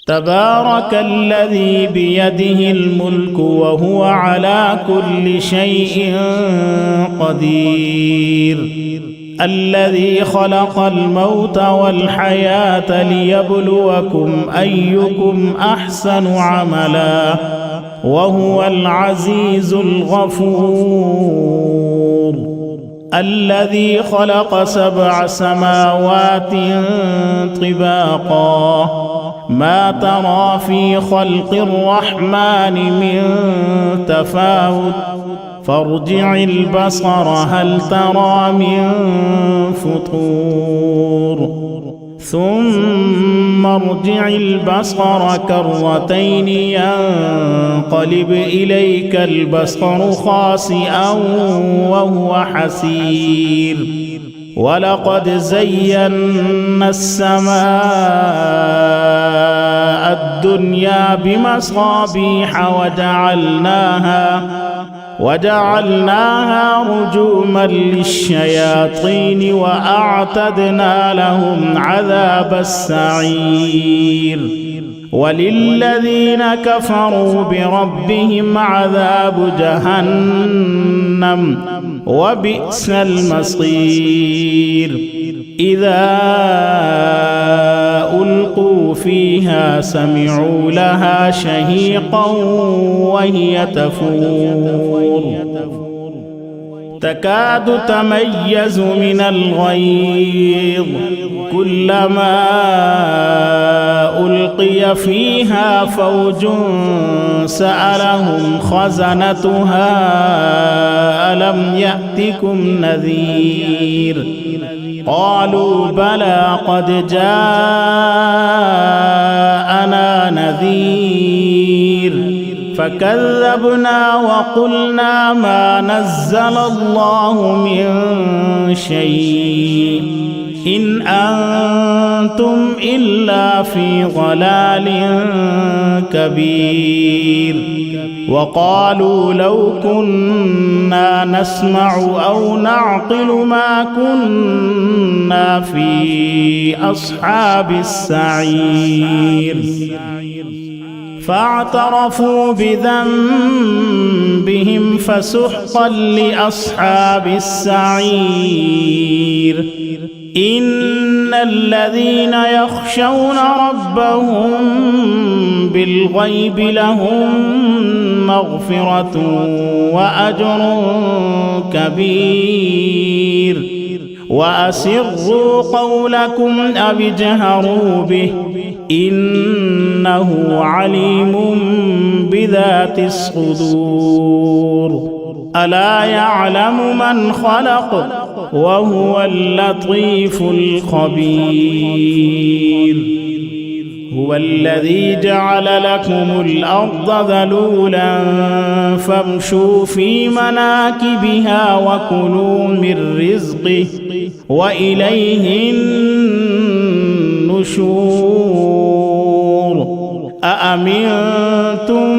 تبارك الذي بيده الملك وهو على كل شيء قدير الذي خلق الموت والحياة ليبلوكم أيكم أحسن عملا وهو العزيز الغفور الذي خلق 7 سماوات طباقا ما ترى في خلق الرحمن من تفاوت فارجع البصر هل ترى من فطور ثم ارجع البصر كرتين ينقلب إليك البصر خاسئا وهو حسير ولقد زينا السماء الدنيا بمصابيح وجعلناها رجوما للشياطين وأعتدنا لهم عذاب السعير وللذين كفروا بربهم عذاب جهنم وبئس المصير إذا ألقوا فيها سمعوا لها شهيقا وهي تفور تكاد تميز من الغيظ كلما ألقي فيها فوج سألهم خزنتها ألم يأتكم نذير قالوا بلى قد جاءنا نذير فكذبنا وقلنا ما نزل الله من شيء إن أنتم إلا في ضلال كبير وقالوا لو كنا نسمع أو نعقل ما كنا في أصحاب السعير فاعترفوا بذنبهم فسحقا لأصحاب السعير إن الذين يخشون ربهم بالغيب لهم مغفرة وأجر كبير وأسروا قولكم أو اجهروا به إنه عليم بذات الصدور ألا يعلم من خلق وهو اللطيف الخبير هو الذي جعل لكم الأرض ذلولا فامشوا في مناكبها وكلوا من رزقه وإليه النشور أأمنتم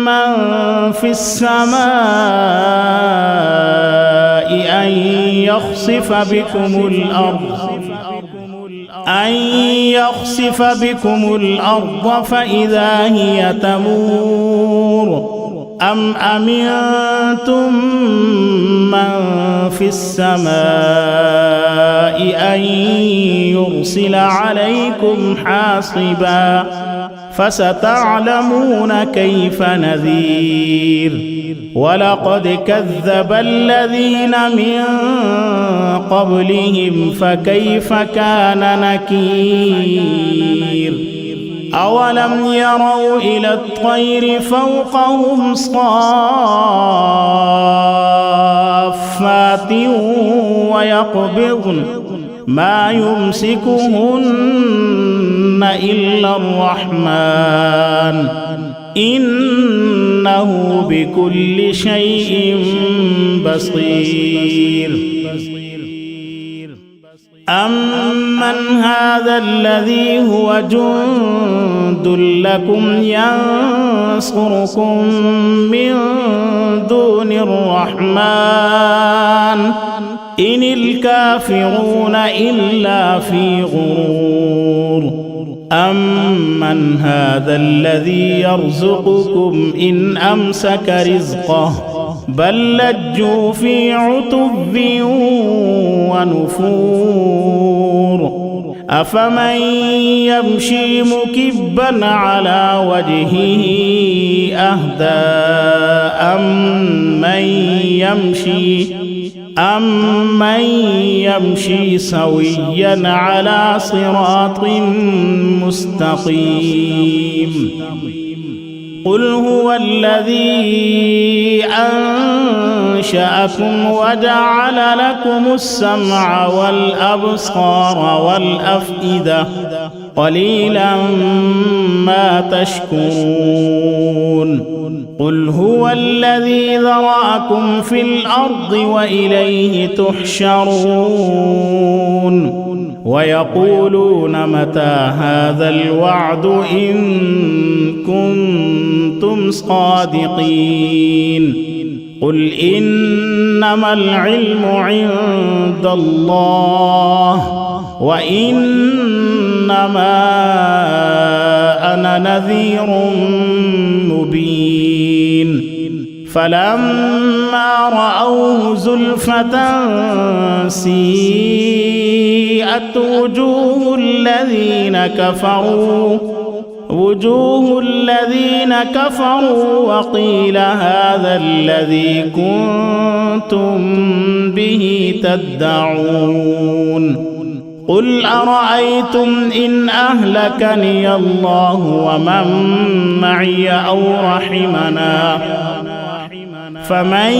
من في السماء أن يخسف بكم الأرض فإذا هي تمور أم أمنتم من في السماء أن يرسل عليكم حاصبا فستعلمون كيف نذير ولقد كذب الذين من قبلهم فكيف كان نكير أولم يروا إلى الطير فوقهم صافات ويقبضن ما يمسكهن إلا الرحمن إنه بكل شيء بصير أمن هذا الذي هو جند لكم ينصركم من دون الرحمن إن الكافرون إلا في غرور أمن هذا الذي يرزقكم إن أمسك رزقه بل لجوا في عتب ونفور أفمن يمشي مكبا على وجهه أهدى أمن يمشي سويا على صراط مستقيم قل هو الذي أنشأكم وجعل لكم السمع والأبصار والأفئدة قليلا ما تشكرون قل هو الذي ذرأكم في الأرض وإليه تحشرون ويقولون متى هذا الوعد إن كنتم صادقين قل إنما العلم عند الله وإنما أنا نذير مبين فلما رأوه زلفة سيئت وجوه الذين كفروا وقيل هذا الذي كنتم به تدعون قل أرأيتم إن أهلكني الله ومن معي أو رحمنا فمن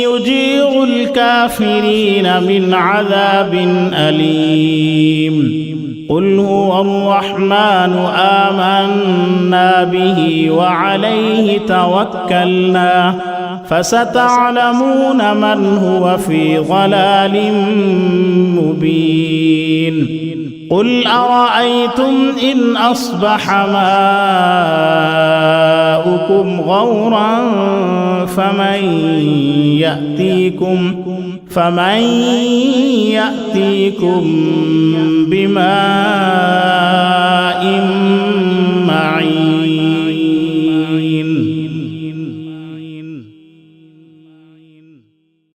يجير الكافرين من عذاب أليم قل هو الرحمن آمنا به وعليه توكلنا فستعلمون من هو في ضلال مبين قل أرأيتم إن أصبح ماؤكم غورا فمن يأتيكم بماء